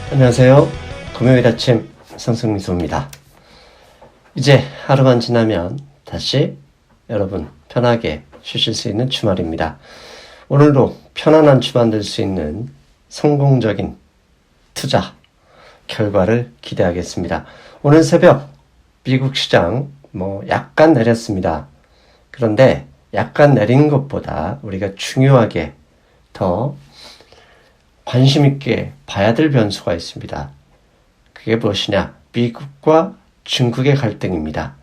안녕하세요. 금요일 아침 성승미소입니다. 이제 하루만 지나면 다시 여러분 편하게 쉬실 수 있는 주말입니다. 오늘도 편안한 주 만들 수 있는 성공적인 투자 결과를 기대하겠습니다. 오늘 새벽 미국 시장 약간 내렸습니다. 그런데 약간 내린 것보다 우리가 중요하게 더 관심 있게 봐야 될 변수가 있습니다. 그게 무엇이냐? 미국과 중국의 갈등입니다.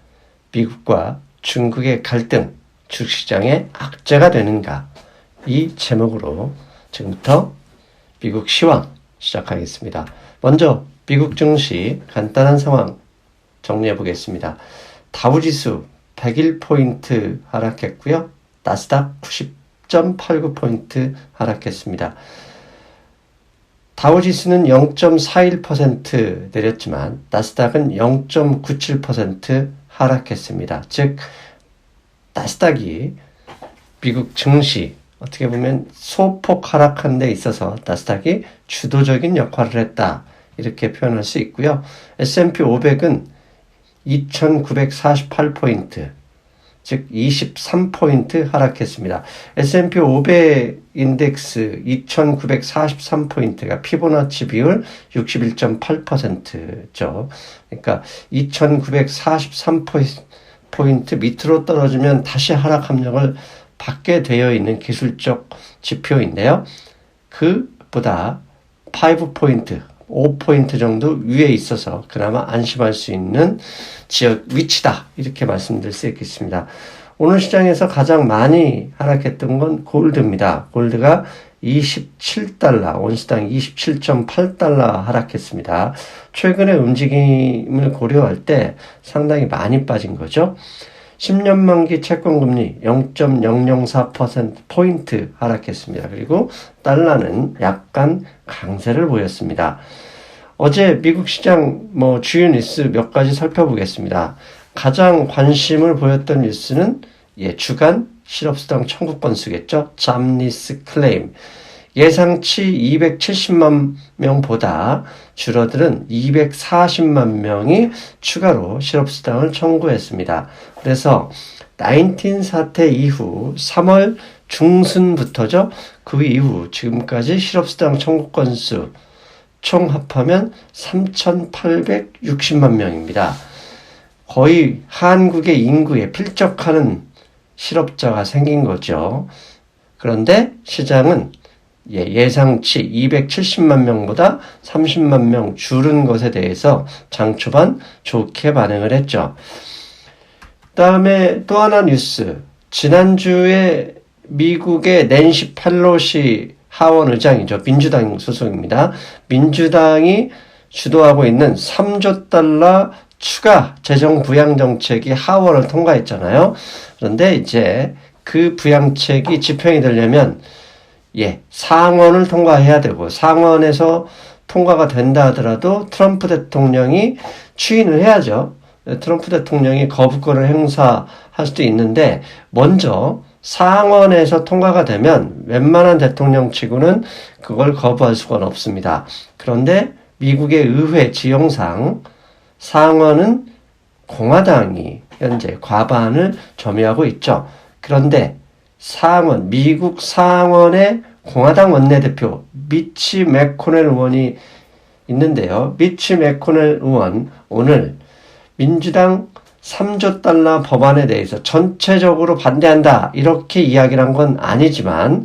미국과 중국의 갈등, 주식시장의 악재가 되는가? 이 제목으로 지금부터 미국 시황 시작하겠습니다. 먼저 미국 증시 간단한 상황 정리해 보겠습니다. 다우지수 101포인트 하락했고요. 나스닥 90.89포인트 하락했습니다. 다우지수는 0.41% 내렸지만 나스닥은 0.97% 하락했습니다. 즉 나스닥이 미국 증시 어떻게 보면 소폭 하락한 데 있어서 나스닥이 주도적인 역할을 했다. 이렇게 표현할 수 있고요. S&P 500은 2948포인트 즉 23포인트 하락했습니다. S&P 500 인덱스 2943포인트가 피보나치 비율 61.8%죠. 그러니까 2943포인트 밑으로 떨어지면 다시 하락 압력을 받게 되어 있는 기술적 지표인데요. 그보다 5포인트, 5포인트 정도 위에 있어서 그나마 안심할 수 있는 지역 위치다. 이렇게 말씀드릴 수 있겠습니다. 오늘 시장에서 가장 많이 하락했던 건 골드입니다. 골드가 27달러, 온스당 27.8달러 하락했습니다. 최근의 움직임을 고려할 때 상당히 많이 빠진 거죠. 10년 만기 채권금리 0.004%포인트 하락했습니다. 그리고 달러는 약간 강세를 보였습니다. 어제 미국 시장 주요 뉴스 몇 가지 살펴보겠습니다. 가장 관심을 보였던 뉴스는 주간 실업수당 청구 건수겠죠. 잡리스 클레임. 예상치 270만 명보다 줄어드는 240만 명이 추가로 실업수당을 청구했습니다. 그래서 19 사태 이후 3월 중순부터죠. 그 이후 지금까지 실업수당 청구 건수 총 합하면 3,860만 명입니다. 거의 한국의 인구에 필적하는 실업자가 생긴 거죠. 그런데 시장은 예상치 270만 명보다 30만 명 줄은 것에 대해서 장 초반 좋게 반응을 했죠. 그다음에 또 하나 뉴스. 지난주에 미국의 낸시 펠로시 하원 의장이죠. 민주당 소속입니다. 민주당이 주도하고 있는 3조 달러 추가 재정 부양 정책이 하원을 통과했잖아요. 그런데 이제 그 부양책이 집행이 되려면 상원을 통과해야 되고 상원에서 통과가 된다 하더라도 트럼프 대통령이 추인을 해야죠. 트럼프 대통령이 거부권을 행사할 수도 있는데 먼저 상원에서 통과가 되면 웬만한 대통령치고는 그걸 거부할 수가 없습니다. 그런데 미국의 의회 지형상 상원은 공화당이 현재 과반을 점유하고 있죠. 그런데 미국 상원의 공화당 원내대표 미치 맥코넬 의원이 있는데요. 미치 맥코넬 의원 오늘 민주당 3조 달러 법안에 대해서 전체적으로 반대한다 이렇게 이야기를 한 건 아니지만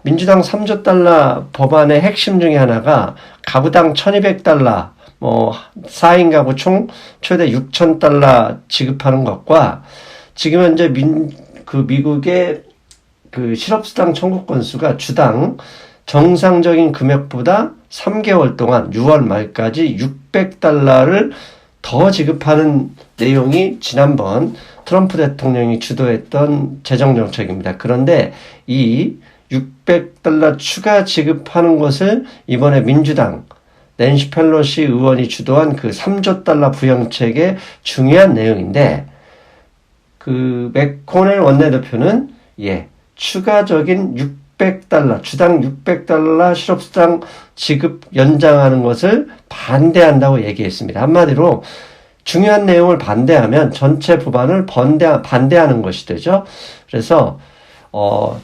민주당 3조 달러 법안의 핵심 중에 하나가 가구당 1,200달러 4인 가구 총 최대 6,000달러 지급하는 것과 지금 현재 미국의 실업수당 청구 건수가 주당 정상적인 금액보다 3개월 동안 6월 말까지 600달러를 더 지급하는 내용이 지난번 트럼프 대통령이 주도했던 재정정책입니다. 그런데 이 600달러 추가 지급하는 것을 이번에 민주당 낸시 펠로시 의원이 주도한 그 3조 달러 부양책의 중요한 내용인데 맥코넬 원내대표는 추가적인 $600, 주당 $600 실업수당 지급 연장하는 것을 반대한다고 얘기했습니다. 한마디로 중요한 내용을 반대하면 전체 법안을 반대하는 것이 되죠. 그래서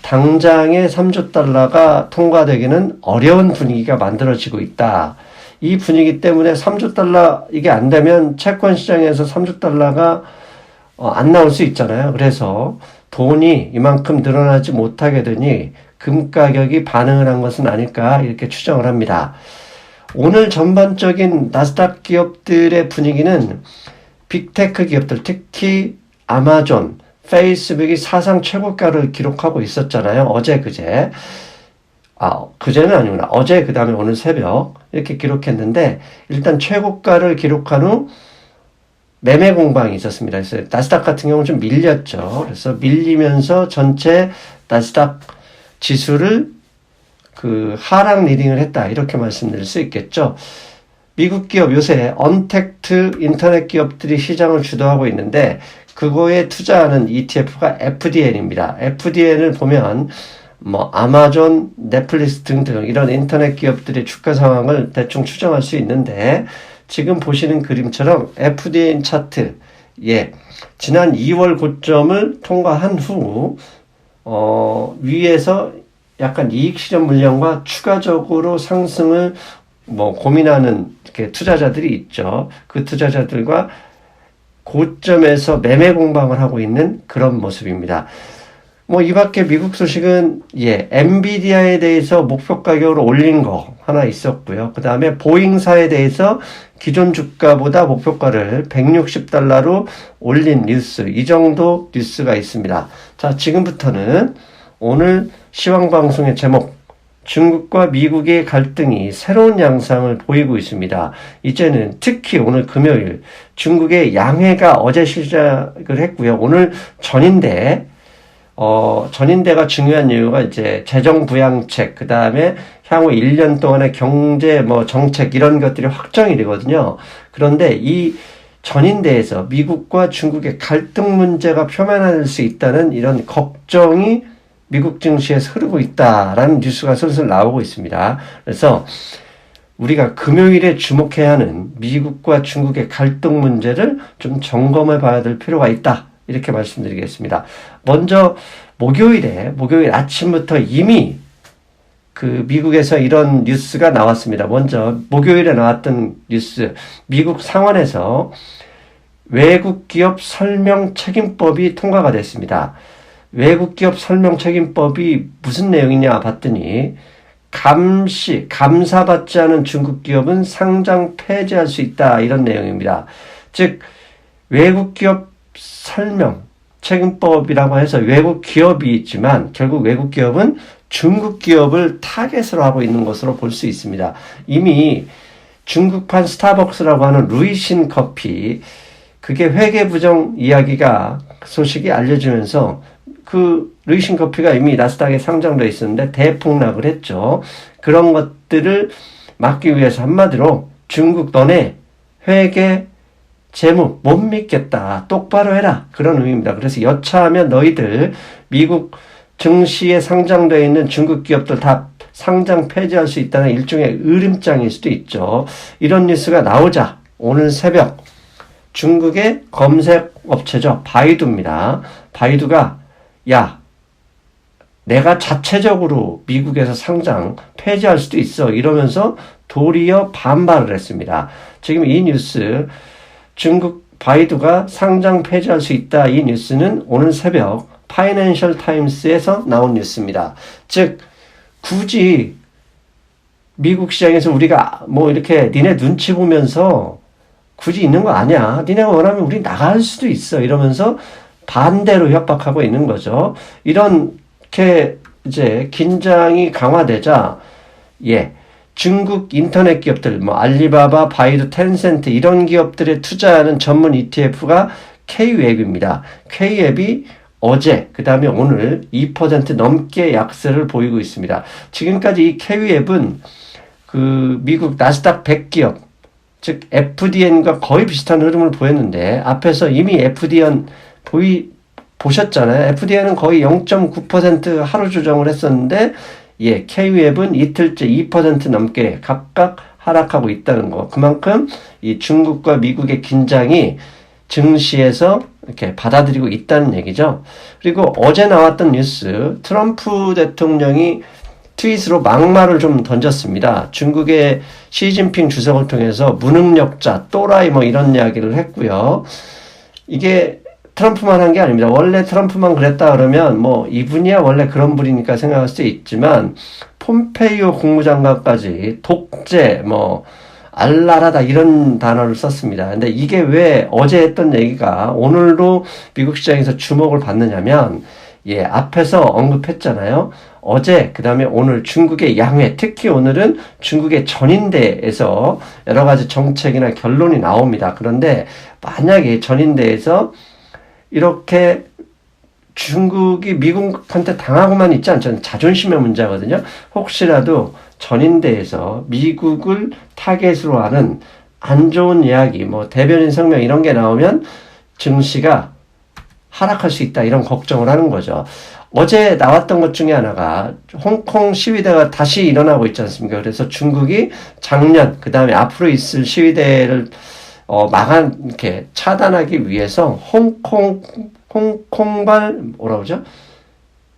당장의 $3조 통과되기는 어려운 분위기가 만들어지고 있다. 이 분위기 때문에 $3조 이게 안 되면 채권 시장에서 $3조 안 나올 수 있잖아요. 그래서 돈이 이만큼 늘어나지 못하게 되니 금 가격이 반응을 한 것은 아닐까 이렇게 추정을 합니다. 오늘 전반적인 나스닥 기업들의 분위기는 빅테크 기업들, 특히 아마존, 페이스북이 사상 최고가를 기록하고 있었잖아요. 어제, 그제. 그제는 아니구나. 어제, 그 다음에 오늘 새벽 이렇게 기록했는데 일단 최고가를 기록한 후 매매 공방이 있었습니다. 그래서 나스닥 같은 경우는 좀 밀렸죠. 그래서 밀리면서 전체 나스닥 지수를 하락 리딩을 했다. 이렇게 말씀드릴 수 있겠죠. 미국 기업 요새 언택트 인터넷 기업들이 시장을 주도하고 있는데 그거에 투자하는 ETF가 FDN입니다. FDN을 보면 아마존, 넷플릭스 등등 이런 인터넷 기업들의 주가 상황을 대충 추정할 수 있는데 지금 보시는 그림처럼 FDN 차트, 지난 2월 고점을 통과한 후, 위에서 약간 이익 실현 물량과 추가적으로 상승을 고민하는 이렇게 투자자들이 있죠. 그 투자자들과 고점에서 매매 공방을 하고 있는 그런 모습입니다. 이 밖에 미국 소식은, 엔비디아에 대해서 목표 가격으로 올린 거 하나 있었고요. 그 다음에 보잉사에 대해서 기존 주가보다 목표가를 $160로 올린 뉴스, 이 정도 뉴스가 있습니다. 자, 지금부터는 오늘 시황방송의 제목, 중국과 미국의 갈등이 새로운 양상을 보이고 있습니다. 이제는 특히 오늘 금요일 중국의 양해가 어제 시작을 했고요. 오늘 전인대가 중요한 이유가 이제 재정 부양책, 그 다음에 향후 1년 동안의 경제 정책 이런 것들이 확정이 되거든요. 그런데 이 전인대에서 미국과 중국의 갈등 문제가 표면화될 수 있다는 이런 걱정이 미국 증시에서 흐르고 있다라는 뉴스가 슬슬 나오고 있습니다. 그래서 우리가 금요일에 주목해야 하는 미국과 중국의 갈등 문제를 좀 점검해 봐야 될 필요가 있다. 이렇게 말씀드리겠습니다. 먼저 목요일 아침부터 이미 미국에서 이런 뉴스가 나왔습니다. 먼저 목요일에 나왔던 뉴스, 미국 상원에서 외국 기업 설명 책임법이 통과가 됐습니다. 외국 기업 설명 책임법이 무슨 내용이냐 봤더니 감사받지 않은 중국 기업은 상장 폐지할 수 있다, 이런 내용입니다. 즉 외국 기업 설명 책임법이라고 해서 외국 기업이 있지만 결국 외국 기업은 중국 기업을 타겟으로 하고 있는 것으로 볼 수 있습니다. 이미 중국판 스타벅스라고 하는 루이신 커피, 그게 회계 부정 이야기가 소식이 알려지면서 루이신 커피가 이미 나스닥에 상장되어 있었는데 대폭락을 했죠. 그런 것들을 막기 위해서 한마디로 중국 너네 회계 재무 못 믿겠다, 똑바로 해라, 그런 의미입니다. 그래서 여차하면 너희들 미국 증시에 상장되어 있는 중국 기업들 다 상장 폐지할 수 있다는 일종의 으름장일 수도 있죠. 이런 뉴스가 나오자 오늘 새벽 중국의 검색 업체죠, 바이두입니다. 바이두가 내가 자체적으로 미국에서 상장 폐지할 수도 있어, 이러면서 도리어 반발을 했습니다. 지금 이 뉴스, 중국 바이두가 상장 폐지할 수 있다, 이 뉴스는 오늘 새벽 파이낸셜 타임스에서 나온 뉴스입니다. 즉 굳이 미국 시장에서 우리가 이렇게 니네 눈치 보면서 굳이 있는 거 아니야, 니네가 원하면 우리 나갈 수도 있어, 이러면서 반대로 협박하고 있는 거죠. 이렇게 이제 긴장이 강화되자 중국 인터넷 기업들 알리바바, 바이두, 텐센트 이런 기업들에 투자하는 전문 ETF가 K웹입니다. K웹이 어제 그 다음에 오늘 2% 넘게 약세를 보이고 있습니다. 지금까지 이 K웹은 미국 나스닥 100기업, 즉 FDN과 거의 비슷한 흐름을 보였는데 앞에서 이미 FDN 보셨잖아요. FDI는 거의 0.9% 하루 조정을 했었는데, 예, KWeb은 이틀째 2% 넘게 각각 하락하고 있다는 거. 그만큼 이 중국과 미국의 긴장이 증시에서 이렇게 받아들이고 있다는 얘기죠. 그리고 어제 나왔던 뉴스, 트럼프 대통령이 트윗으로 막말을 좀 던졌습니다. 중국의 시진핑 주석을 통해서 무능력자, 또라이 뭐 이런 이야기를 했고요. 이게 트럼프만 한 게 아닙니다. 원래 트럼프만 그랬다 그러면 뭐 이분이야 원래 그런 분이니까 생각할 수 있지만 폼페이오 국무장관까지 독재 뭐 알랄하다 이런 단어를 썼습니다. 근데 이게 왜 어제 했던 얘기가 오늘도 미국 시장에서 주목을 받느냐면 예, 앞에서 언급했잖아요. 어제 그다음에 오늘 중국의 양회, 특히 오늘은 중국의 전인대에서 여러 가지 정책이나 결론이 나옵니다. 그런데 만약에 전인대에서 이렇게 중국이 미국한테 당하고만 있지 않죠. 자존심의 문제거든요. 혹시라도 전인대에서 미국을 타겟으로 하는 안 좋은 이야기, 뭐 대변인 성명 이런 게 나오면 증시가 하락할 수 있다 이런 걱정을 하는 거죠. 어제 나왔던 것 중에 하나가 홍콩 시위대가 다시 일어나고 있지 않습니까? 그래서 중국이 작년 그 다음에 앞으로 있을 시위대를 이렇게 차단하기 위해서 홍콩발 뭐라 그러죠?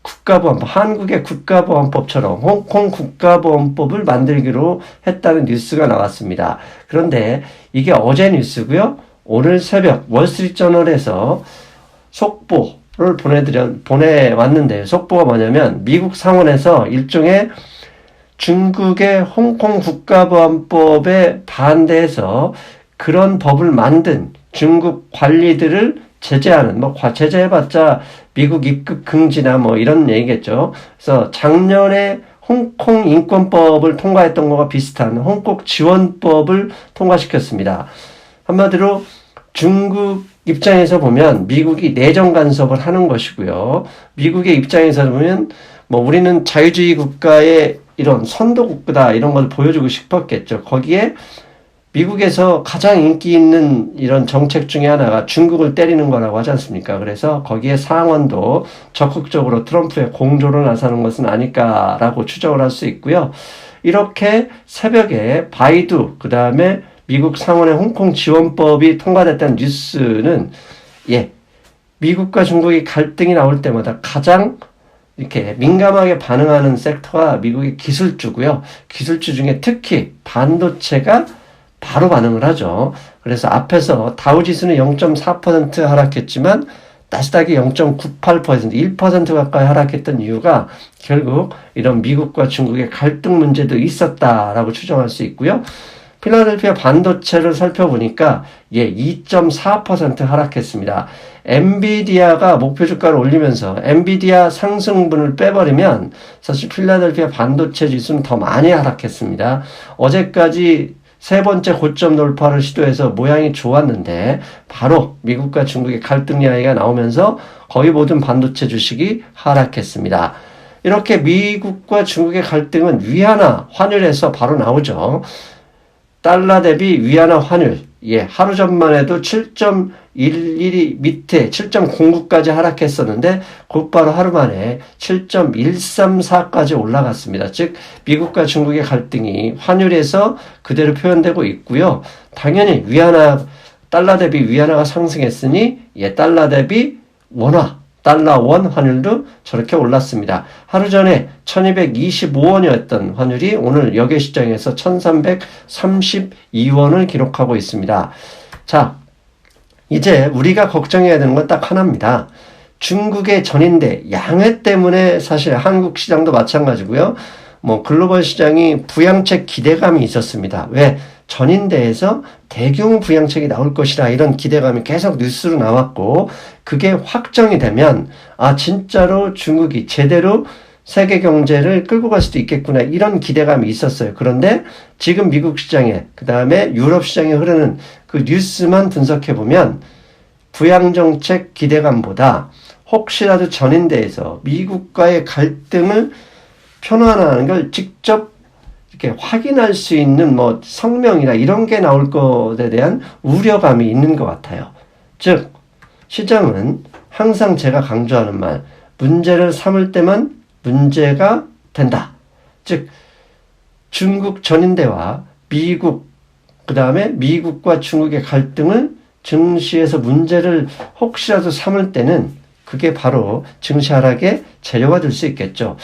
국가보안법, 한국의 국가보안법처럼 홍콩 국가보안법을 만들기로 했다는 뉴스가 나왔습니다. 그런데 이게 어제 뉴스고요. 오늘 새벽 월스트리트저널에서 속보를 보내왔는데 속보가 뭐냐면 미국 상원에서 일종의 중국의 홍콩 국가보안법에 반대해서 그런 법을 만든 중국 관리들을 제재하는, 뭐, 제재해봤자 미국 입국 금지나 뭐 이런 얘기겠죠. 그래서 작년에 홍콩 인권법을 통과했던 거와 비슷한 홍콩 지원법을 통과시켰습니다. 한마디로 중국 입장에서 보면 미국이 내정 간섭을 하는 것이고요. 미국의 입장에서 보면 뭐 우리는 자유주의 국가의 이런 선도국가다 이런 걸 보여주고 싶었겠죠. 거기에 미국에서 가장 인기 있는 이런 정책 중에 하나가 중국을 때리는 거라고 하지 않습니까? 그래서 거기에 상원도 적극적으로 트럼프의 공조로 나서는 것은 아닐까라고 추정을 할 수 있고요. 이렇게 새벽에 바이두, 그 다음에 미국 상원의 홍콩 지원법이 통과됐다는 뉴스는 예, 미국과 중국이 갈등이 나올 때마다 가장 이렇게 민감하게 반응하는 섹터가 미국의 기술주고요. 기술주 중에 특히 반도체가 바로 반응을 하죠. 그래서 앞에서 다우지수는 0.4% 하락했지만 나스닥이 0.98%, 1% 가까이 하락했던 이유가 결국 이런 미국과 중국의 갈등 문제도 있었다라고 추정할 수 있고요. 필라델피아 반도체를 살펴보니까 2.4% 하락했습니다. 엔비디아가 목표 주가를 올리면서 엔비디아 상승분을 빼버리면 사실 필라델피아 반도체 지수는 더 많이 하락했습니다. 어제까지 세 번째 고점 돌파를 시도해서 모양이 좋았는데 바로 미국과 중국의 갈등 이야기가 나오면서 거의 모든 반도체 주식이 하락했습니다. 이렇게 미국과 중국의 갈등은 위안화 환율에서 바로 나오죠. 달러 대비 위안화 환율, 하루 전만 해도 7.11이 밑에 7.09까지 하락했었는데 곧바로 하루 만에 7.134까지 올라갔습니다. 즉 미국과 중국의 갈등이 환율에서 그대로 표현되고 있고요. 당연히 달러 대비 위안화가 상승했으니 달러 대비 원화, 달러 원 환율도 저렇게 올랐습니다. 하루 전에 1225원이었던 환율이 오늘 역외 시장에서 1332원을 기록하고 있습니다. 자, 이제 우리가 걱정해야 되는 건 딱 하나입니다. 중국의 전인대 양회 때문에 사실 한국 시장도 마찬가지고요. 뭐 글로벌 시장이 부양책 기대감이 있었습니다. 왜? 전인대에서 대규모 부양책이 나올 것이라 이런 기대감이 계속 뉴스로 나왔고 그게 확정이 되면 진짜로 중국이 제대로 세계 경제를 끌고 갈 수도 있겠구나 이런 기대감이 있었어요. 그런데 지금 미국 시장에 그다음에 유럽 시장에 흐르는 그 뉴스만 분석해 보면 부양정책 기대감보다 혹시라도 전인대에서 미국과의 갈등을 편안화하는 걸 직접 이렇게 확인할 수 있는 뭐 성명이나 이런 게 나올 것에 대한 우려감이 있는 것 같아요. 즉 시장은 항상 제가 강조하는 말, 문제를 삼을 때만 문제가 된다. 즉 중국 전인대와 미국, 그 다음에 미국과 중국의 갈등을 증시에서 문제를 혹시라도 삼을 때는 그게 바로 증시 하락의 재료가 될 수 있겠죠.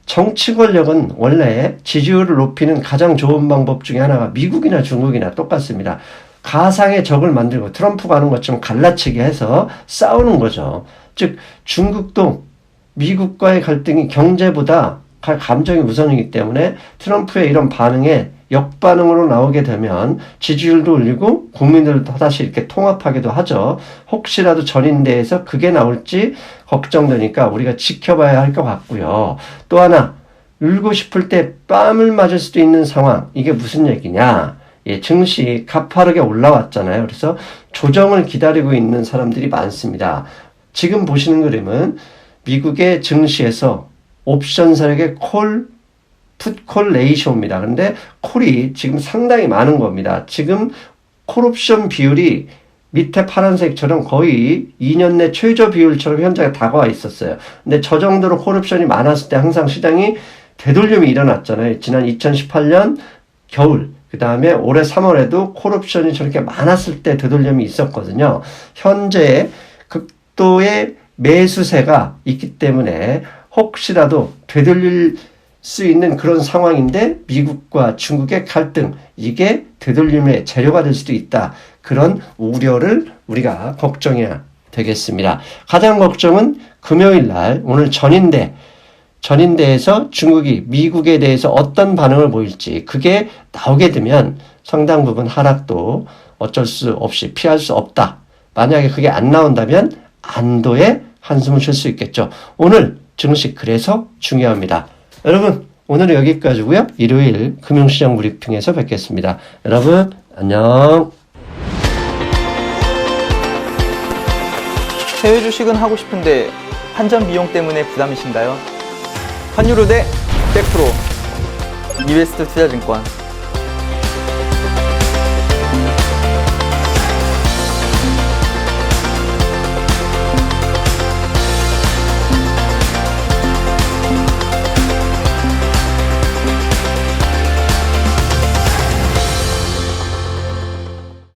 정치 권력은 원래 지지율을 높이는 가장 좋은 방법 중에 하나가 미국이나 중국이나 똑같습니다. 가상의 적을 만들고 트럼프가 하는 것처럼 갈라치기 해서 싸우는 거죠. 즉 중국도 미국과의 갈등이 경제보다 감정이 우선이기 때문에 트럼프의 이런 반응에 역반응으로 나오게 되면 지지율도 올리고 국민들도 다시 이렇게 통합하기도 하죠. 혹시라도 전인대에서 그게 나올지 걱정되니까 우리가 지켜봐야 할 것 같고요. 또 하나, 울고 싶을 때 뺨을 맞을 수도 있는 상황. 이게 무슨 얘기냐? 예, 증시 가파르게 올라왔잖아요. 그래서 조정을 기다리고 있는 사람들이 많습니다. 지금 보시는 그림은 미국의 증시에서 옵션 세력의 풋콜 레이쇼입니다. 그런데 콜이 지금 상당히 많은 겁니다. 지금 콜옵션 비율이 밑에 파란색처럼 거의 2년 내 최저 비율처럼 현재가 다가와 있었어요. 근데 저 정도로 콜옵션이 많았을 때 항상 시장이 되돌림이 일어났잖아요. 지난 2018년 겨울, 그 다음에 올해 3월에도 콜옵션이 저렇게 많았을 때 되돌림이 있었거든요. 현재 극도의 매수세가 있기 때문에 혹시라도 되돌릴 수 있는 그런 상황인데 미국과 중국의 갈등, 이게 되돌림의 재료가 될 수도 있다. 그런 우려를 우리가 걱정해야 되겠습니다. 가장 걱정은 금요일 날 오늘 전인대에서 중국이 미국에 대해서 어떤 반응을 보일지, 그게 나오게 되면 상당 부분 하락도 어쩔 수 없이 피할 수 없다. 만약에 그게 안 나온다면 안도의 한숨을 쉴 수 있겠죠. 오늘 증시 그래서 중요합니다. 여러분 오늘은 여기까지고요. 일요일 금융시장 브리핑에서 뵙겠습니다. 여러분 안녕. 해외 주식은 하고 싶은데 환전 비용 때문에 부담이신가요? 환율 우대 100% 이베스트 투자증권